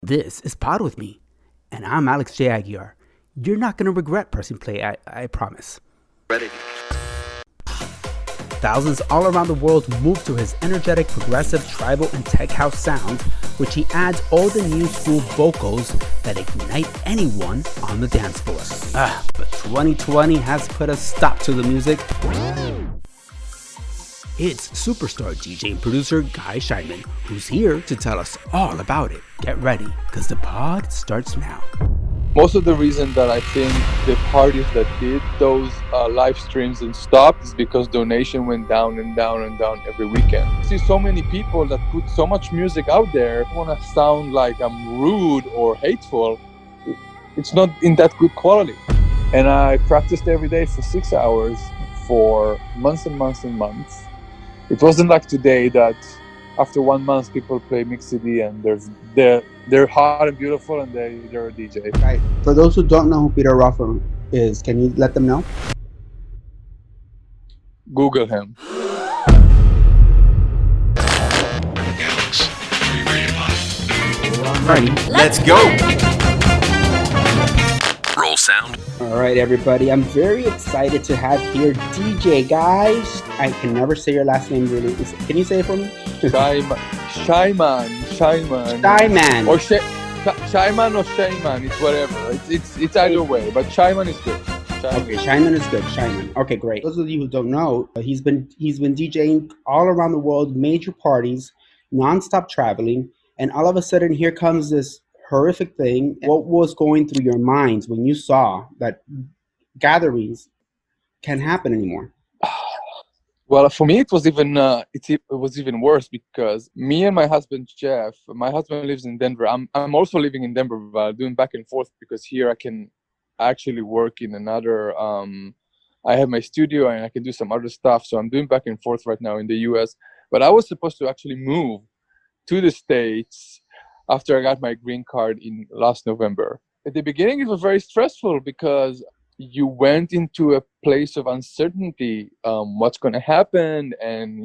This is Pod With Me, and I'm Alex J. Aguiar. You're not going to regret pressing play, I promise. Ready. Thousands all around the world move to his energetic, progressive, tribal, and tech house sound, which he adds all the new school vocals that ignite anyone on the dance floor. But 2020 has put a stop to the music. It's superstar DJ and producer Guy Scheiman, who's here to tell us all about it. Get ready, because the pod starts now. Most of the reason that I think the parties that did those live streams and stopped is because donation went down and down and down every weekend. I see so many people that put so much music out there. I don't want to sound like I'm rude or hateful. It's not in that good quality. And I practiced every day for 6 hours for months and months and months. It wasn't like today that after 1 month people play mix CD and they're hot and beautiful and they're a DJ. Right. For those who don't know who Peter Roffer is, can you let them know? Google him. Alex, are you ready to pod? Alrighty. Let's go! Roll sound. All right, everybody. I'm very excited to have here DJ Guys. I can never say your last name really. Can you say it for me? Scheiman. Scheiman. Or Scheiman or Scheiman. It's whatever. It's either way. But Scheiman is good. Okay, Scheiman is good. Scheiman. Okay, great. Those of you who don't know, he's been DJing all around the world, major parties, nonstop traveling, and all of a sudden here comes this horrific thing. What was going through your minds when you saw that gatherings can't happen anymore? Well, for me, it was even worse because me and my husband Jeff. My husband lives in Denver. I'm also living in Denver, but doing back and forth because here I can actually work in another. I have my studio and I can do some other stuff. So I'm doing back and forth right now in the U.S. But I was supposed to actually move to the States after I got my green card in last November. At the beginning, it was very stressful because you went into a place of uncertainty, what's going to happen, and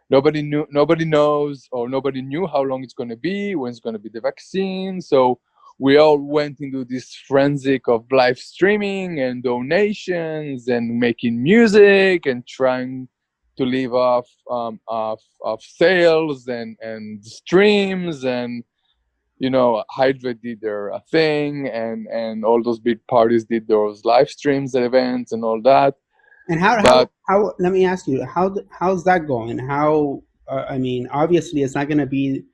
nobody knows, or nobody knew how long it's going to be, when it's going to be the vaccine. So we all went into this frenzy of live streaming and donations and making music and trying to live off sales and streams, and Hydrate did their thing, and all those big parties did those live streams and events and all that. And how let me ask you, how's that going? Obviously it's not going to be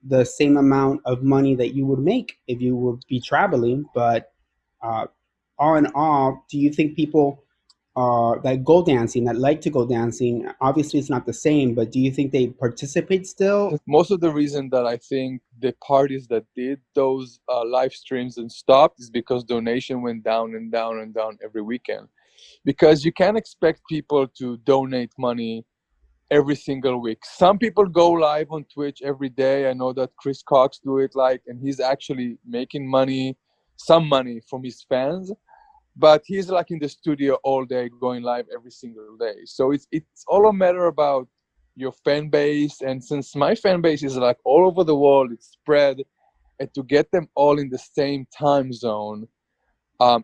the same amount of money that you would make if you would be traveling, but all in all, do you think people that go dancing, that like to go dancing, obviously it's not the same, but do you think they participate still? Most of the reason that I think the parties that did those live streams and stopped is because donation went down and down and down every weekend. Because you can't expect people to donate money every single week. Some people go live on Twitch every day. I know that Chris Cox do it, and he's actually making some money from his fans. But he's in the studio all day, going live every single day. So it's all a matter about your fan base. And since my fan base is all over the world, it's spread, and to get them all in the same time zone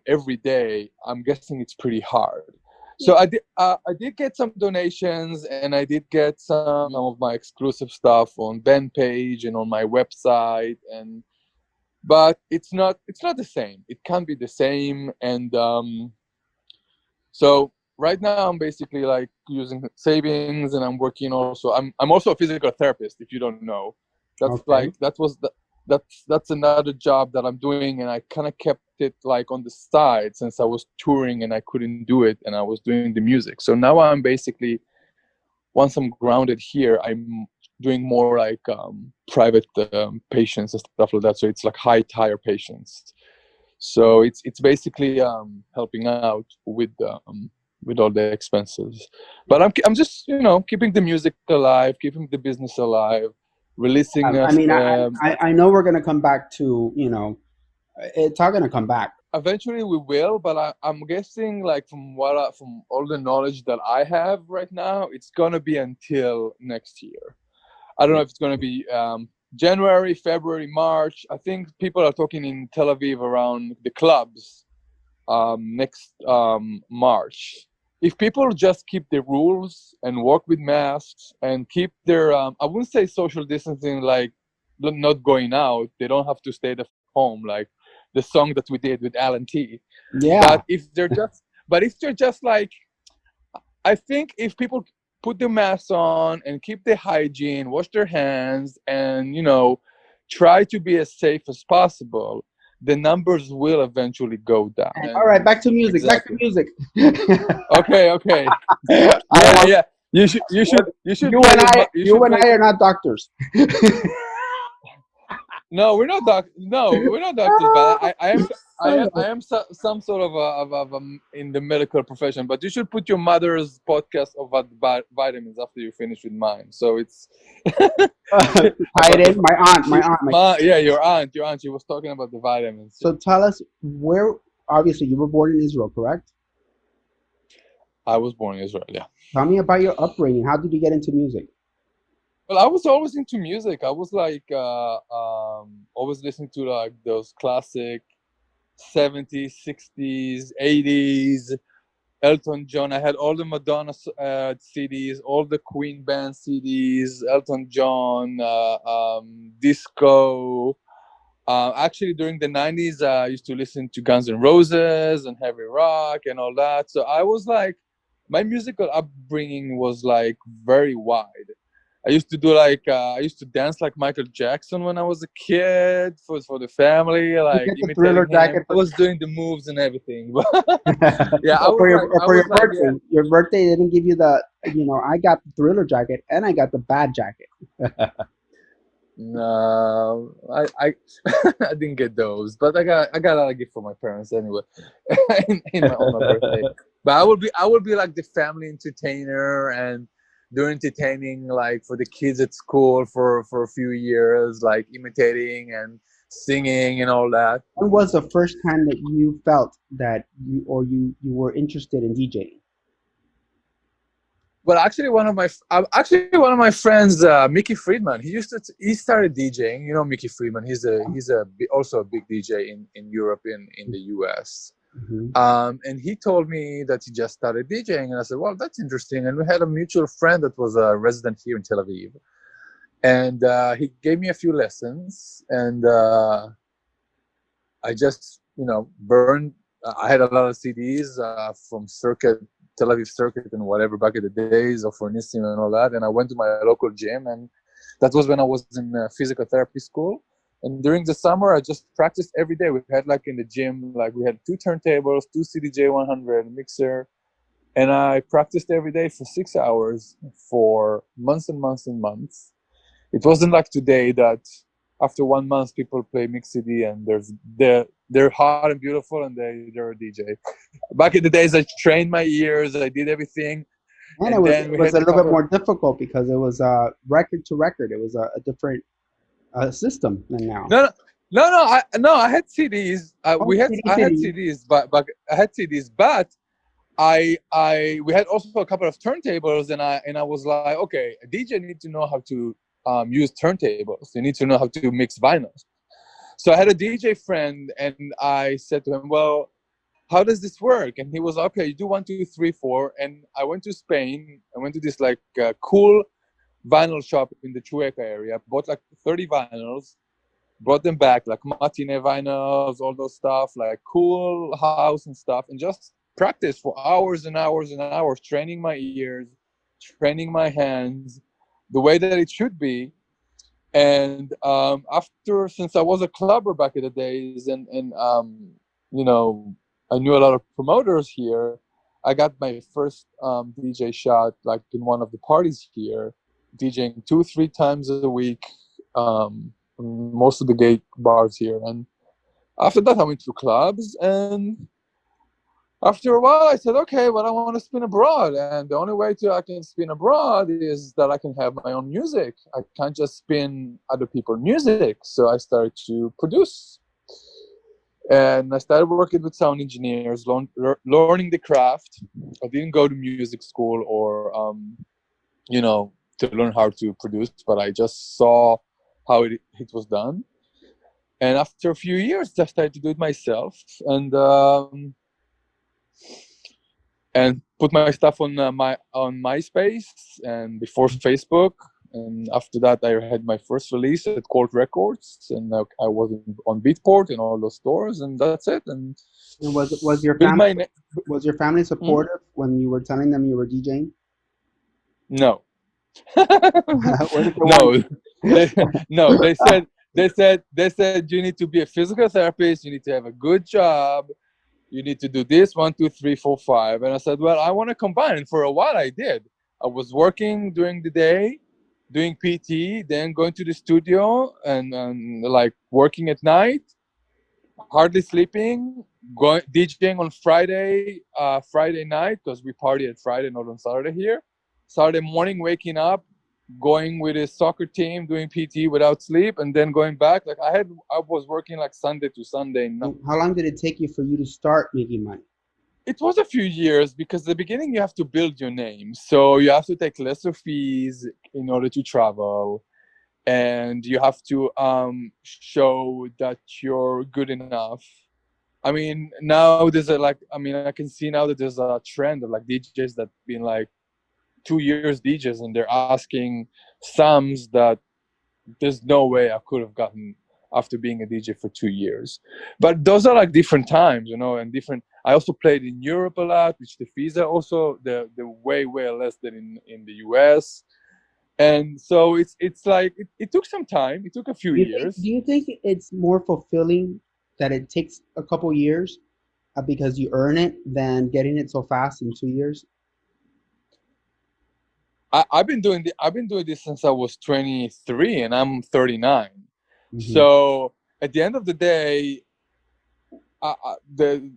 every day, I'm guessing it's pretty hard. So I did get some donations, and I did get some of my exclusive stuff on Ben page and on my website, but it's not the same. It can't be the same. And so right now I'm basically using savings, and I'm working also. I'm also a physical therapist, if you don't know. That's Okay. that's another job that I'm doing, and I kind of kept it on the side since I was touring and I couldn't do it, and I was doing the music. So now I'm basically, once I'm grounded here, I'm doing more private patients and stuff like that. So it's high tire patients. So it's basically helping out with all the expenses. But I'm just keeping the music alive, keeping the business alive, releasing. I know we're going to come back to it's all going to come back. Eventually we will, but I'm guessing from all the knowledge that I have right now, it's gonna be until next year. I don't know if it's gonna be January, February, March. I think people are talking in Tel Aviv around the clubs next March. If people just keep the rules and walk with masks and keep their, I wouldn't say social distancing, like not going out, they don't have to stay at home, like the song that we did with Alan T. Yeah. But if they're just like, I think if people put the mask on and keep the hygiene, wash their hands, and try to be as safe as possible, the numbers will eventually go down. All right, back to music. Exactly. Back to music. Okay. Yeah. You should. You and I are not doctors. No, we're not doctors, but I am some sort of in the medical profession. But you should put your mother's podcast about vitamins after you finish with mine. So it's I did. My aunt. yeah, your aunt. She was talking about the vitamins. So tell us where. Obviously, you were born in Israel, correct? I was born in Israel. Yeah. Tell me about your upbringing. How did you get into music? Well, I was always into music. I was like always listening to like those classic 70s, 60s, 80s, Elton John. I had all the Madonna CDs, all the Queen band CDs, Elton John, disco. Actually, during the 90s, I used to listen to Guns N' Roses and heavy rock and all that. So I was like, my musical upbringing was like very wide. I used to do I used to dance like Michael Jackson when I was a kid for the family, like imitating him. I was doing the moves and everything. Yeah, for your birthday, your birthday didn't give you the, I got the Thriller jacket and I got the bad jacket. No, I I didn't get those, but I got a lot of gift for my parents anyway, on my birthday. But I would be like the family entertainer and do entertaining like for the kids at school for a few years, like imitating and singing and all that. When was the first time that you felt that you were interested in DJing? Well, actually, one of my friends, Mickey Friedman, he started DJing. You know, Mickey Friedman. He's also a big DJ in Europe, in the US. Mm-hmm. And he told me that he just started DJing, and I said, "Well, that's interesting." And we had a mutual friend that was a resident here in Tel Aviv, and he gave me a few lessons, and I just burned. I had a lot of CDs from Tel Aviv circuit and whatever back in the days of Fornissim and all that, and I went to my local gym, and that was when I was in physical therapy school. And during the summer, I just practiced every day. We had like in the gym, like we had 2 turntables, 2 CDJ 100 mixer, and I practiced every day for 6 hours for months and months and months. It wasn't like today that after 1 month people play mix CD and they're hot and beautiful and they're a DJ. Back in the days, I trained my ears, I did everything. And it was a little bit more difficult because it was record to record. It was a different system than now. I had CDs. I had CDs, but we had also a couple of turntables, and I was like, okay, a DJ needs to know how to use turntables. You need to know how to mix vinyls. So I had a DJ friend, and I said to him, well, how does this work? And he was, okay, you do 1, 2, 3, 4. And I went to Spain. I went to this like cool vinyl shop in the Chueca area, bought like 30 vinyls, brought them back, like matinee vinyls, all those stuff, like cool house and stuff, and just practice for hours and hours and hours, training my ears, training my hands, the way that it should be. And since I was a clubber back in the days, and I knew a lot of promoters here, I got my first DJ shot like in one of the parties here, DJing 2-3 times a week, most of the gay bars here. And after that, I went to clubs, and after a while, I said, okay, well, I want to spin abroad, and the only way I can spin abroad is that I can have my own music. I can't just spin other people's music. So I started to produce, and I started working with sound engineers, learning the craft. I didn't go to music school or to learn how to produce, but I just saw how it was done. And after a few years, I started to do it myself, and put my stuff on on MySpace and before Facebook. And after that, I had my first release at Court Records, and I was on Beatport and all those stores, and that's it. And was your build family my Hmm? supportive when you were telling them you were DJing? No. Was it the one? No, they, no. They said you need to be a physical therapist. You need to have a good job. You need to do this 1, 2, 3, 4, 5. And I said, well, I want to combine. And for a while, I did. I was working during the day, doing PT, then going to the studio and like working at night, hardly sleeping, going DJing on Friday night because we party at Friday, not on Saturday here. Saturday morning, waking up, going with a soccer team, doing PT without sleep, and then going back. Like I was working like Sunday to Sunday. How long did it take you for you to start making money? It was a few years because at the beginning you have to build your name, so you have to take lesser fees in order to travel, and you have to show that you're good enough. I mean, now there's I can see now that there's a trend of like DJs that been like 2 years DJs, and they're asking sums that there's no way I could have gotten after being a DJ for 2 years. But those are like different times, and different. I also played in Europe a lot, which the fees are also the way less than in the US. And so it's like it took some time. It took a few Do years. you think it's more fulfilling that it takes a couple years because you earn it than getting it so fast in 2 years? I've been doing this since I was 23, and I'm 39. Hmm. So at the end of the day, the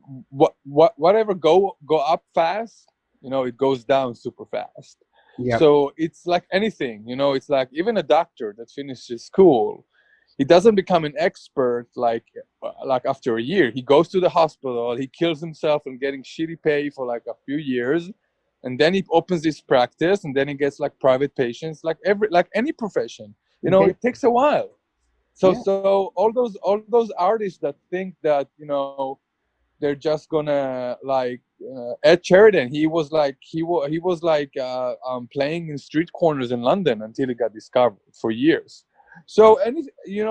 whatever go up fast, it goes down super fast. Yep. So it's like anything, it's like even a doctor that finishes school, he doesn't become an expert like after a year. He goes to the hospital, he kills himself and getting shitty pay for like a few years, and then he opens his practice, and then he gets like private patients, like any profession. Okay. It takes a while. So Yeah. so all those artists that think that they're just gonna like Ed Sheridan. He was playing in street corners in London until he got discovered for years. So you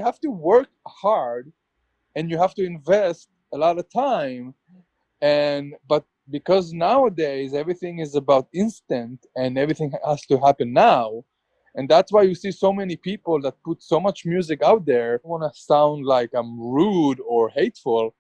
have to work hard, and you have to invest a lot of time. But because nowadays everything is about instant and everything has to happen now, and that's why you see so many people that put so much music out there. I don't want to sound like I'm rude or hateful.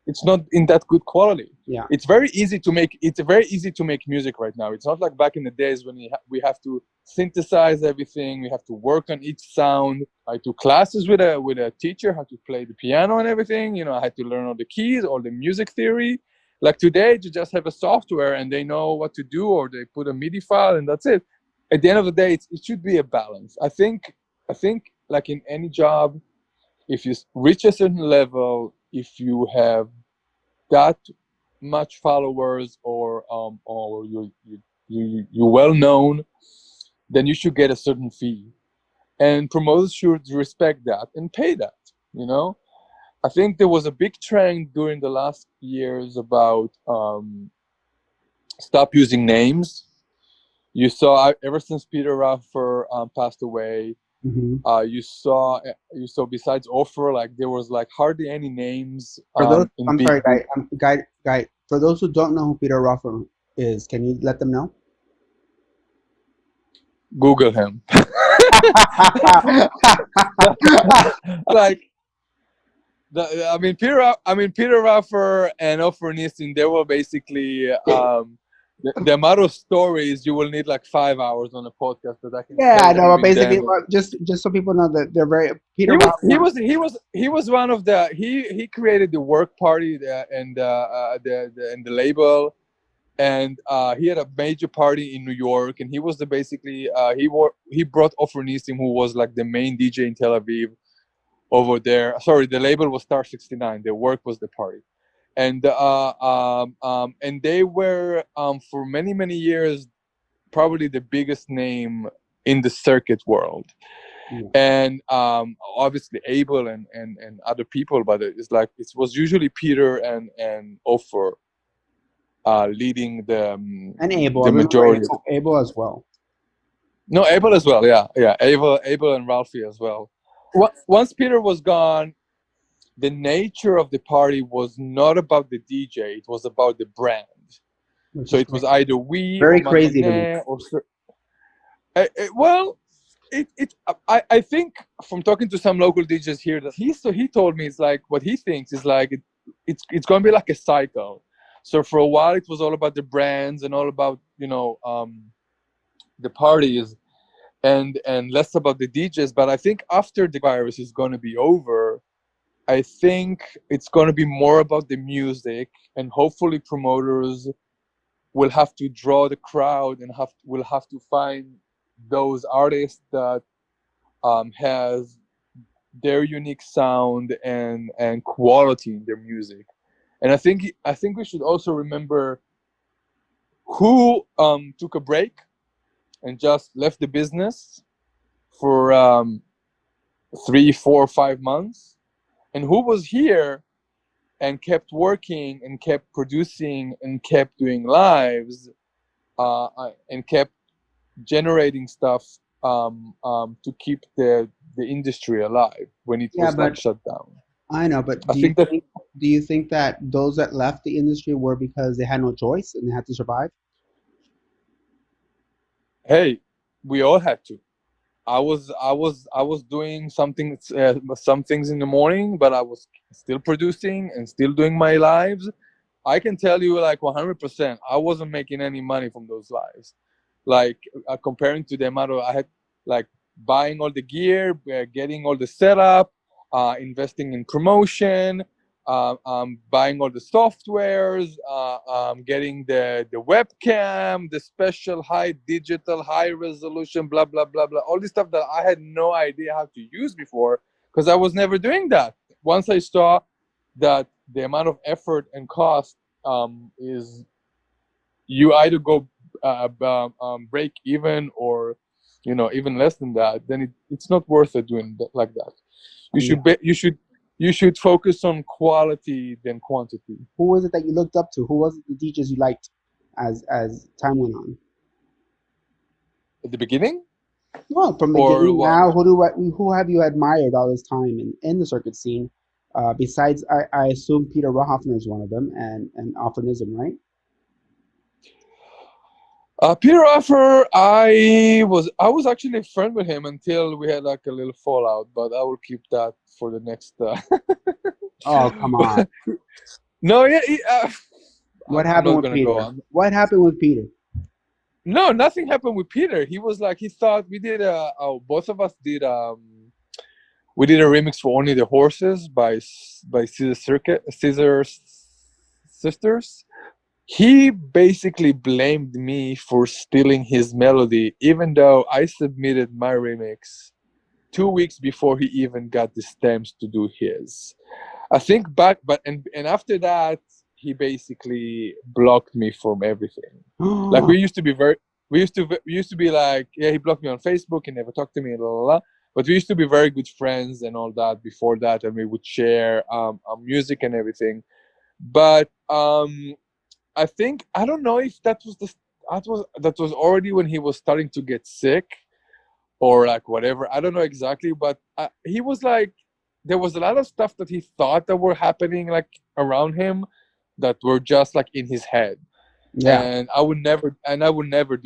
It's not in that good quality. Yeah. It's very easy to make music right now. It's not like back in the days when we have to synthesize everything. We have to work on each sound. I took classes with a teacher how to play the piano and everything. I had to learn all the keys, all the music theory. Like today, you just have a software and they know what to do, or they put a MIDI file and that's it. At the end of the day, it should be a balance. I think like in any job, if you reach a certain level, if you have that much followers, or you're well known, then you should get a certain fee, and promoters should respect that and pay that. I think there was a big trend during the last years about stop using names. You saw ever since Peter Raffer passed away. Hmm. You saw besides Offer, like there was like hardly any names For those, in I'm big sorry, Guy. For those who don't know who Peter Roffer is, can you let them know? Google him. Like Peter Raffer and Offer Nissin, they were basically the amount of stories you will need like 5 hours on a podcast that I can Yeah, tell I know. But between basically, them. just so people know that they're very He Peter was he Roffer. was he was he was one of the he created the work party and the label, and he had a major party in New York, and he was the basically he brought Ofer Nissim, who was like the main DJ in Tel Aviv over there. Sorry, the label was Star 69. The work was the party, and they were for many years probably the biggest name in the circuit world. Yeah. and obviously Abel and other people, but it's like it was usually Peter and Ofer leading And Abel. I the remember majority. Abel as well. No, Abel as well. Yeah. Abel and Ralphie as well. Once Peter was gone, the nature of the party was not about the DJ; it was about the brand. Which So is it was crazy. either we or Very crazy to me. Mantané or well, I think from talking to some local DJs here that he told me it's like what he thinks is like it's going to be like a cycle. So for a while it was all about the brands and all about the parties and less about the DJs. But I think after the virus is going to be over, I think it's going to be more about the music, and hopefully promoters will have to draw the crowd and will have to find those artists that has their unique sound and quality in their music. And I think we should also remember who took a break and just left the business for 3, 4, 5 months, and who was here and kept working and kept producing and kept doing lives and kept generating stuff to keep the industry alive when it Yeah, was like but shut down. I know. But I think that do you think that those that left the industry were because they had no choice and they had to survive? hey, we all had to. I was doing some things in the morning, but I was still producing and still doing my lives. I can tell you like 100%, I wasn't making any money from those lives. Like comparing to the amount of I had, like buying all the gear, getting all the setup, investing in promotion, buying all the softwares, getting the webcam, the special high digital, high resolution, blah blah blah blah. All this stuff that I had no idea how to use before because I was never doing that. Once I saw that the amount of effort and cost is you either go break even or even less than that, then it's not worth it doing like that. You Yeah. should be, you should focus on quality than quantity. Who was it that you looked up to? Who was it the DJs you liked as time went on? At the beginning Well, from or beginning what? now, who have you admired all this time in the circuit scene? Besides, I assume Peter Rohoffner is one of them, and Alfredism, right? Peter Offer, I was actually a friend with him until we had like a little fallout, but I will keep that for the next. Oh, come on! No, yeah, What I'm happened not with gonna go Peter? on. What happened with Peter? No, nothing happened with Peter. He was like he thought we did. Both of us did. We did a remix for Only the Horses by Scissor Sisters. He basically blamed me for stealing his melody, even though I submitted my remix 2 weeks before he even got the stems to do his. I think back, but and after that, he basically blocked me from everything. Like we used to be like, yeah, he blocked me on Facebook. He never talked to me, blah, blah, blah. But we used to be very good friends and all that before that, and we would share our music and everything. But I don't know if that was already when he was starting to get sick or like whatever. I don't know exactly, but he was like there was a lot of stuff that he thought that were happening like around him that were just like in his head. Yeah. And I would never do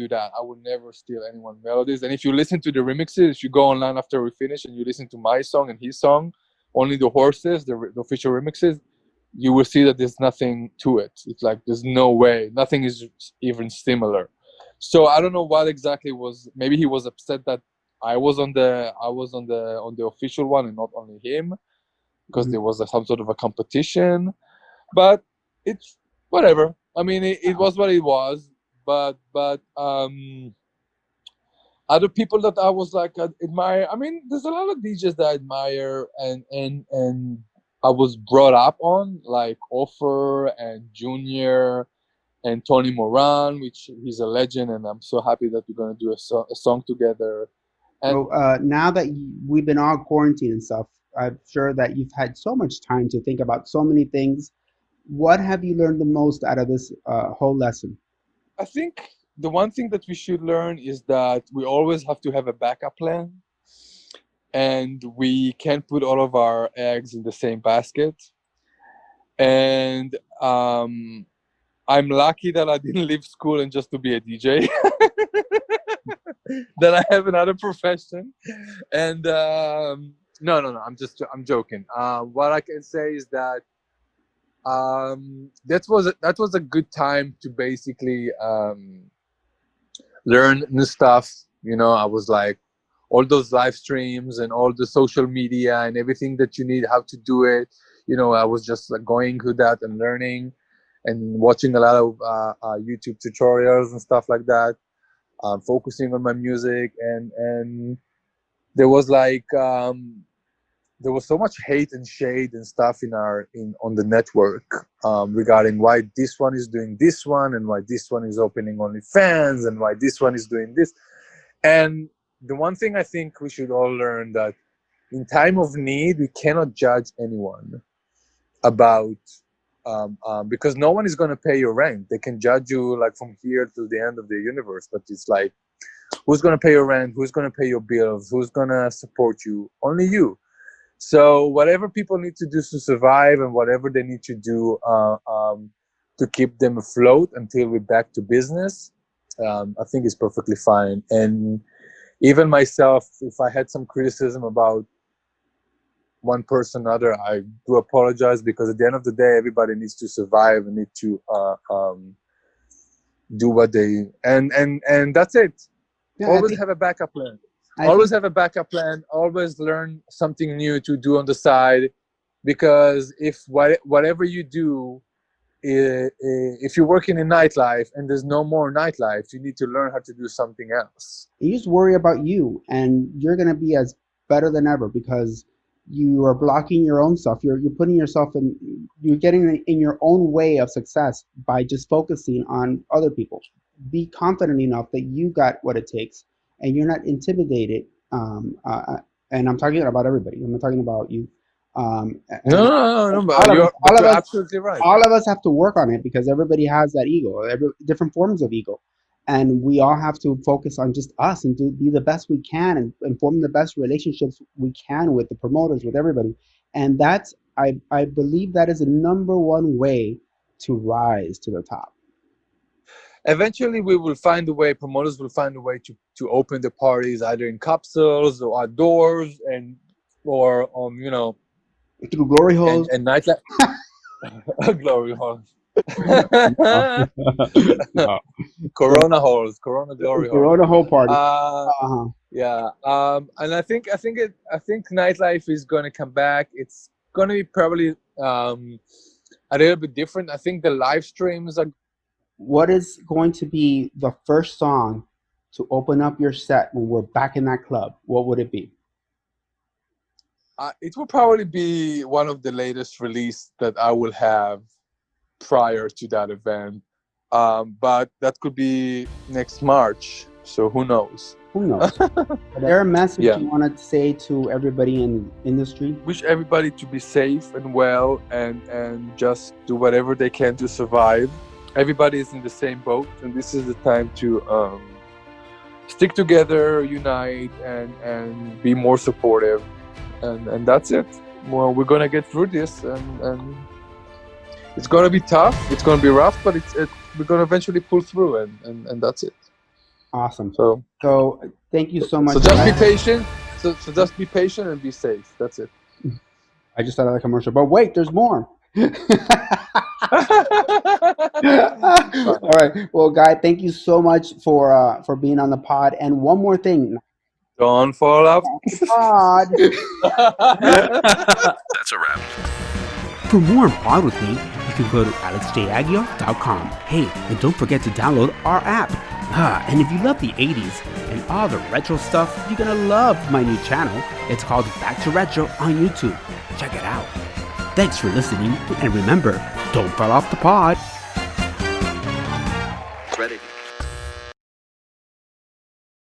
that. I would never steal anyone's melodies. And if you listen to the remixes, if you go online after we finish and you listen to my song and his song, Only the Horses, the official remixes, you will see that there's nothing to it. It's like there's no way, nothing is even similar. So I don't know what exactly was. Maybe he was upset that I was on the official one and not only him because Mhm. there was some sort of a competition. But it's whatever. I mean, it was what it was. But other people that I was like admire. I mean, there's a lot of DJs that I admire and I was brought up on, like Offer and Junior and Tony Moran, which he's a legend, and I'm so happy that we're gonna do a song together. And So now that we've been all quarantined and stuff, I'm sure that you've had so much time to think about so many things. What have you learned the most out of this whole lesson? I think the one thing that we should learn is that we always have to have a backup plan, and we can't put all of our eggs in the same basket. And I'm lucky that I didn't leave school and just to be a DJ. That I have another profession. And no, I'm joking. What I can say is that that was a good time to basically learn new stuff. You know, I was like all those live streams and all the social media and everything that you need, how to do it. You know, I was just like going through that and learning and watching a lot of YouTube tutorials and stuff like that. Focusing on my music, and there was like there was so much hate and shade and stuff in on the network regarding why this one is doing this one and why this one is opening OnlyFans and why this one is doing this. And the one thing I think we should all learn, that in time of need we cannot judge anyone about because no one is going to pay your rent. They can judge you like from here to the end of the universe, but it's like, who's going to pay your rent? Who's going to pay your bills? Who's going to support you? Only you. So whatever people need to do to survive and whatever they need to do to keep them afloat until we're back to business, I think is perfectly fine. And even myself, if I had some criticism about one person or another, I do apologize, because at the end of the day, everybody needs to survive and need to do what they and that's it. Yeah, Always have a backup plan. Always have a backup plan. Always learn something new to do on the side, because if whatever you do, if you're working in nightlife and there's no more nightlife, you need to learn how to do something else. You just worry about you, and you're gonna be as better than ever because you are blocking your own stuff. You're putting yourself in. You're getting in your own way of success by just focusing on other people. Be confident enough that you got what it takes, and you're not intimidated. And I'm talking about everybody. I'm not talking about you. No, but you're absolutely right. All of us have to work on it because everybody has that ego, different forms of ego. And we all have to focus on just us and be the best we can and form the best relationships we can with the promoters, with everybody. And that's, I believe that is the number one way to rise to the top. Eventually we will find a way, promoters will find a way to open the parties either in capsules or outdoors or through glory holes and nightlife. Glory holes. No. Corona holes, Corona glory holes. Corona hole party. Yeah. And I think nightlife is going to come back. It's going to be probably a little bit different. I think the live streams are. What is going to be the first song to open up your set when we're back in that club? What would it be? It will probably be one of the latest release that I will have prior to that event. But that could be next March. So who knows? Who knows? Is there a message you want to say to everybody in the industry? Wish everybody to be safe and well and just do whatever they can to survive. Everybody is in the same boat, and this is the time to stick together, unite, and be more supportive. And that's it. Well, we're gonna get through this, and it's gonna be tough. It's gonna be rough, but we're gonna eventually pull through, and that's it. Awesome. So thank you so much. So just be patient. So just be patient and be safe. That's it. I just thought of a commercial, but wait, there's more. All right. Well, Guy, thank you so much for being on the pod. And one more thing. Don't fall off. Pod. That's a wrap. For more on Pod with me, you can go to alexjaguiar.com. Hey, and don't forget to download our app. And if you love the 80s and all the retro stuff, you're going to love my new channel. It's called Back to Retro on YouTube. Check it out. Thanks for listening, and remember, don't fall off the pod.